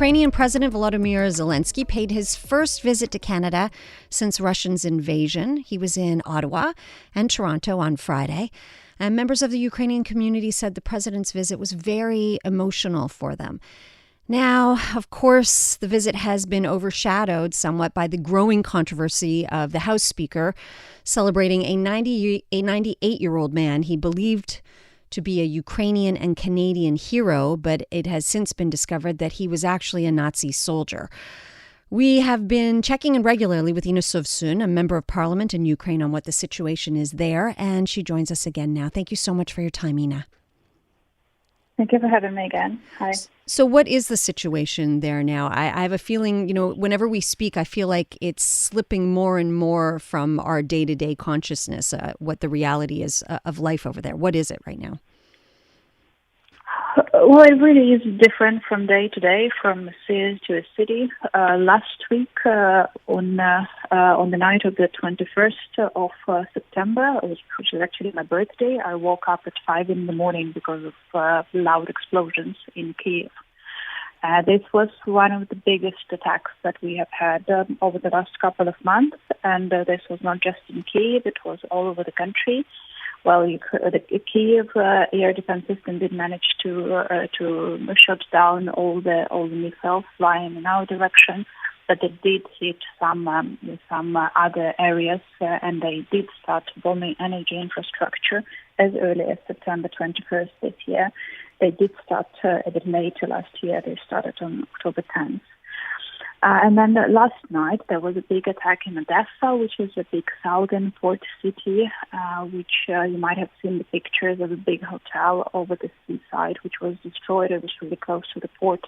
Ukrainian President Volodymyr Zelensky paid his first visit to Canada since Russia's invasion. He was in Ottawa and Toronto on Friday. And members of the Ukrainian community said the president's visit was very emotional for them. Now, of course, the visit has been overshadowed somewhat by the growing controversy of the House Speaker celebrating a 98-year-old man he believed to be a Ukrainian and Canadian hero, but it has since been discovered that he was actually a Nazi soldier. We have been checking in regularly with Ina SOVSUN, a member of parliament in Ukraine, on what the situation is there, and she joins us again now. Thank you so much for your time, Ina. Thank you for having me again. Hi. So what is the situation there now? I have a feeling, whenever we speak, I feel like it's slipping more and more from our day-to-day consciousness, what the reality is of life over there. What is it right now? Well, it really is different from day to day, from a city to a city. Last week, on the night of the 21st of September, which is actually my birthday, I woke up at 5 in the morning because of loud explosions in Kiev. This was one of the biggest attacks that we have had over the last couple of months, and this was not just in Kiev, it was all over the country. Well, the Kiev air defense system did manage to shut down all the missiles flying in our direction, but they did hit some other areas, and they did start bombing energy infrastructure as early as September 21st this year. They did start a bit later last year. They started on October 10th. And then last night, there was a big attack in Odessa, which is a big southern port city, which you might have seen the pictures of a big hotel over the seaside, which was destroyed. It was really close to the port.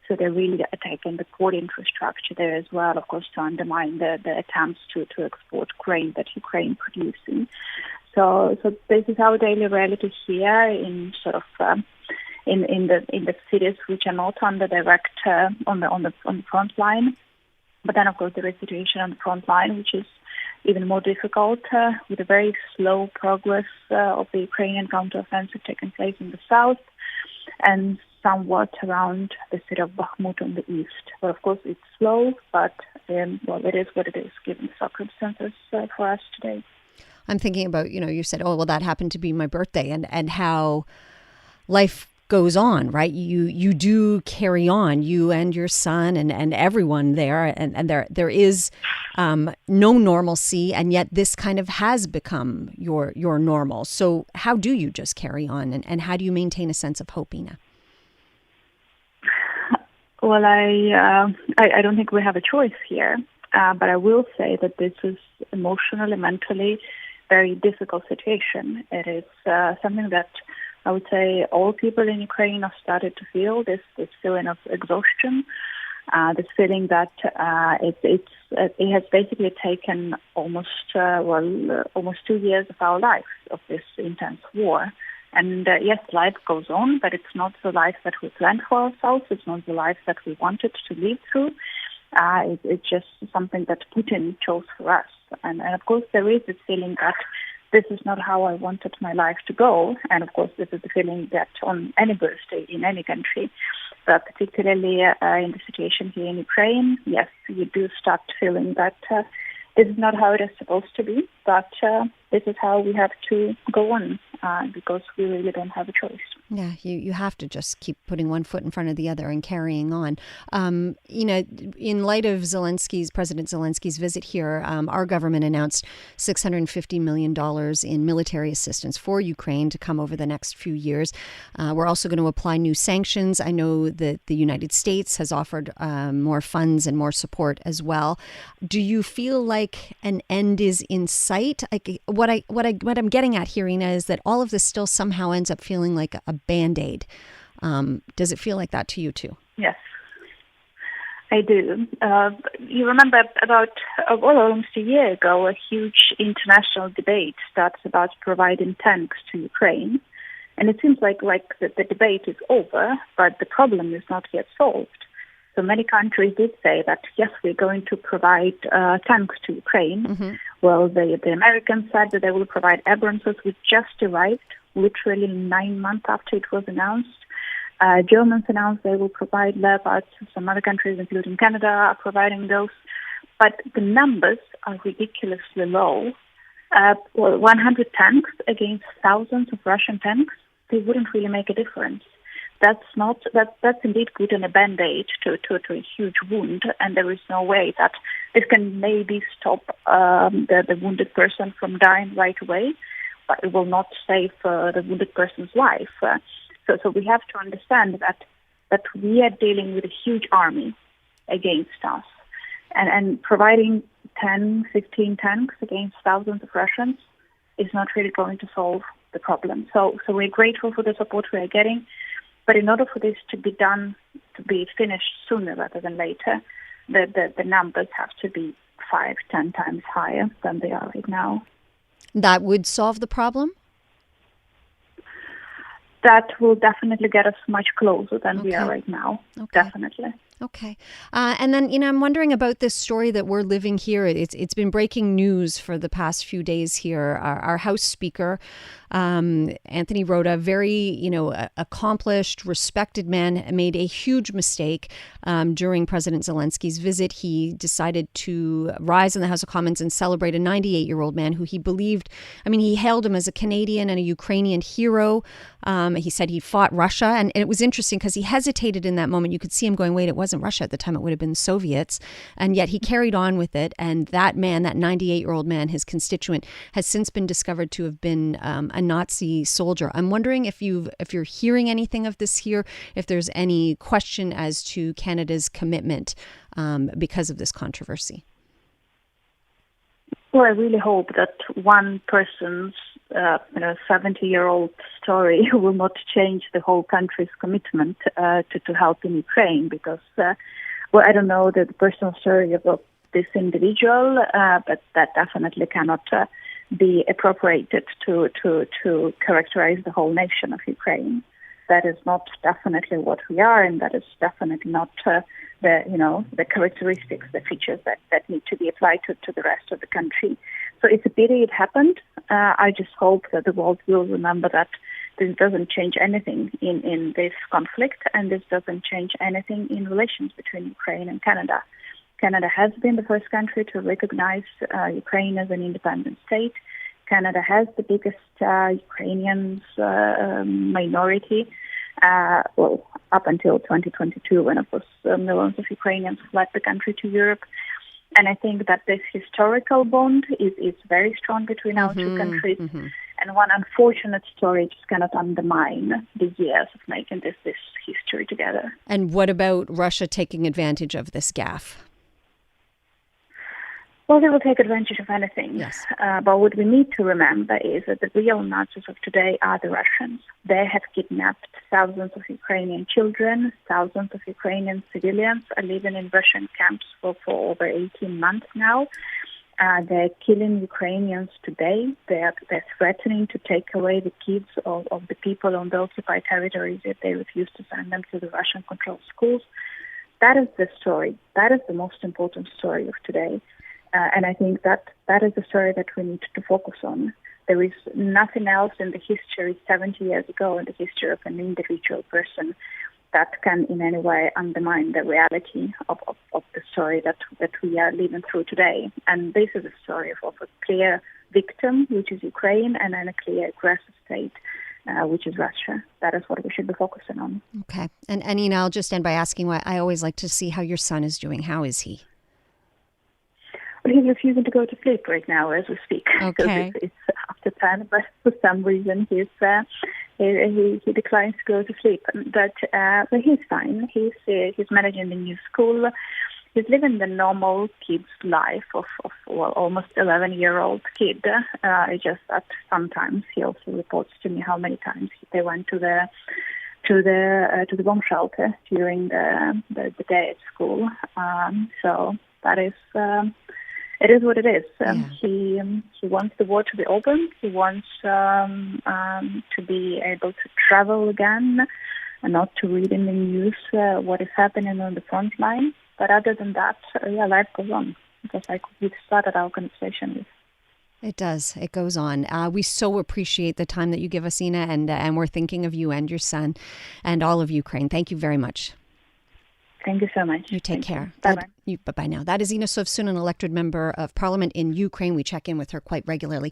So they're really attacking the port infrastructure there as well, of course, to undermine the attempts to export grain that Ukraine producing. So this is our daily reality here in sort of in the cities which are not on the direct on the front line. But then, of course, there is a situation on the front line which is even more difficult, with a very slow progress of the Ukrainian counteroffensive taking place in the south, and somewhat around the city of Bakhmut on the east. But of course, it's slow, but it is what it is, given the circumstances for us today. I'm thinking about, you said, oh, well, that happened to be my birthday, and how life goes on, right? You do carry on, you and your son and everyone there, and there is no normalcy, and yet this kind of has become your normal. So how do you just carry on, and how do you maintain a sense of hope, Ina? Well, I don't think we have a choice here, but I will say that this is emotionally, mentally, very difficult situation. It is something that I would say all people in Ukraine have started to feel, this feeling of exhaustion, this feeling that it has basically taken almost 2 years of our lives, of this intense war. And yes, life goes on, but it's not the life that we planned for ourselves. It's not the life that we wanted to live through. It's just something that Putin chose for us. And of course, there is this feeling that this is not how I wanted my life to go. And of course, this is the feeling that on any birthday in any country, but particularly in the situation here in Ukraine, yes, you do start feeling that this is not how it is supposed to be, but this is how we have to go on because we really don't have a choice. Yeah, you have to just keep putting one foot in front of the other and carrying on. In light of President Zelensky's visit here, our government announced $650 million in military assistance for Ukraine to come over the next few years. We're also going to apply new sanctions. I know that the United States has offered more funds and more support as well. Do you feel like an end is in sight? What I'm getting at here, Ina, is that all of this still somehow ends up feeling like a Band-Aid. Does it feel like that to you too? Yes, I do. You remember about almost a year ago, a huge international debate starts about providing tanks to Ukraine. And it seems like the debate is over, but the problem is not yet solved. So many countries did say that, yes, we're going to provide tanks to Ukraine. Mm-hmm. Well, the Americans said that they will provide Abramses, which just arrived literally 9 months after it was announced. Germans announced they will provide Leopards. Some other countries, including Canada, are providing those. But the numbers are ridiculously low. 100 tanks against thousands of Russian tanks, they wouldn't really make a difference. That's indeed good in a band-aid to a huge wound, and there is no way that this can maybe stop the wounded person from dying right away, but it will not save the wounded person's life. So we have to understand that we are dealing with a huge army against us, and providing 10, 15 tanks against thousands of Russians is not really going to solve the problem. So we're grateful for the support we are getting. But in order for this to be done, to be finished sooner rather than later, the numbers have to be 5-10 times higher than they are right now. That would solve the problem? That will definitely get us much closer than we are right now. Okay. Definitely. Okay. And then, I'm wondering about this story that we're living here. It's been breaking news for the past few days here. Our House Speaker, Anthony Rota, very, accomplished, respected man, made a huge mistake during President Zelensky's visit. He decided to rise in the House of Commons and celebrate a 98-year-old man who he believed, he hailed him as a Canadian and a Ukrainian hero. He said he fought Russia. And it was interesting because he hesitated in that moment. You could see him going, wait, it wasn't Russia at the time. It would have been the Soviets. And yet he carried on with it. And that man, that 98-year-old man, his constituent, has since been discovered to have been a Nazi soldier. I'm wondering if you're hearing anything of this here, if there's any question as to Canada's commitment because of this controversy. Well, I really hope that one person's 70-year-old story will not change the whole country's commitment to help in Ukraine, because, I don't know the personal story of this individual, but that definitely cannot be appropriated to characterize the whole nation of Ukraine. That is not definitely what we are, and that is definitely not the characteristics, the features that need to be applied to the rest of the country. So it's a pity it happened. I just hope that the world will remember that this doesn't change anything in this conflict, and this doesn't change anything in relations between Ukraine and Canada. Canada has been the first country to recognize Ukraine as an independent state. Canada has the biggest Ukrainian minority, up until 2022, when, of course, millions of Ukrainians fled the country to Europe. And I think that this historical bond is very strong between our two countries. Mm-hmm. And one unfortunate story just cannot undermine the years of making this history together. And what about Russia taking advantage of this gaffe? Well, they will take advantage of anything. Yes. But what we need to remember is that the real Nazis of today are the Russians. They have kidnapped thousands of Ukrainian children. Thousands of Ukrainian civilians are living in Russian camps for over 18 months now. They're killing Ukrainians today. They're threatening to take away the kids of the people on the occupied territories if they refuse to send them to the Russian-controlled schools. That is the story. That is the most important story of today. And I think that is the story that we need to focus on. There is nothing else in the history 70 years ago in the history of an individual person that can in any way undermine the reality of the story that we are living through today. And this is a story of a clear victim, which is Ukraine, and then a clear aggressive state, which is Russia. That is what we should be focusing on. Okay. And Ina, I'll just end by asking why I always like to see how your son is doing. How is he? Well, he's refusing to go to sleep right now as we speak. Okay. It's after 10, but for some reason he declines to go to sleep. But he's fine. He's managing the new school. He's living the normal kid's life of almost 11-year-old kid. It's just that sometimes he also reports to me how many times they went to the bomb shelter during the day at school. So that is. It is what it is. He wants the war to be open. He wants to be able to travel again and not to read in the news what is happening on the front line. But other than that, life goes on, just like we started our conversation with. It does. It goes on. We so appreciate the time that you give us, Ina, and we're thinking of you and your son and all of Ukraine. Thank you very much. Thank you so much. You take care. Bye-bye. Bye-bye now. That is Ina SOVSUN, an elected member of parliament in Ukraine. We check in with her quite regularly.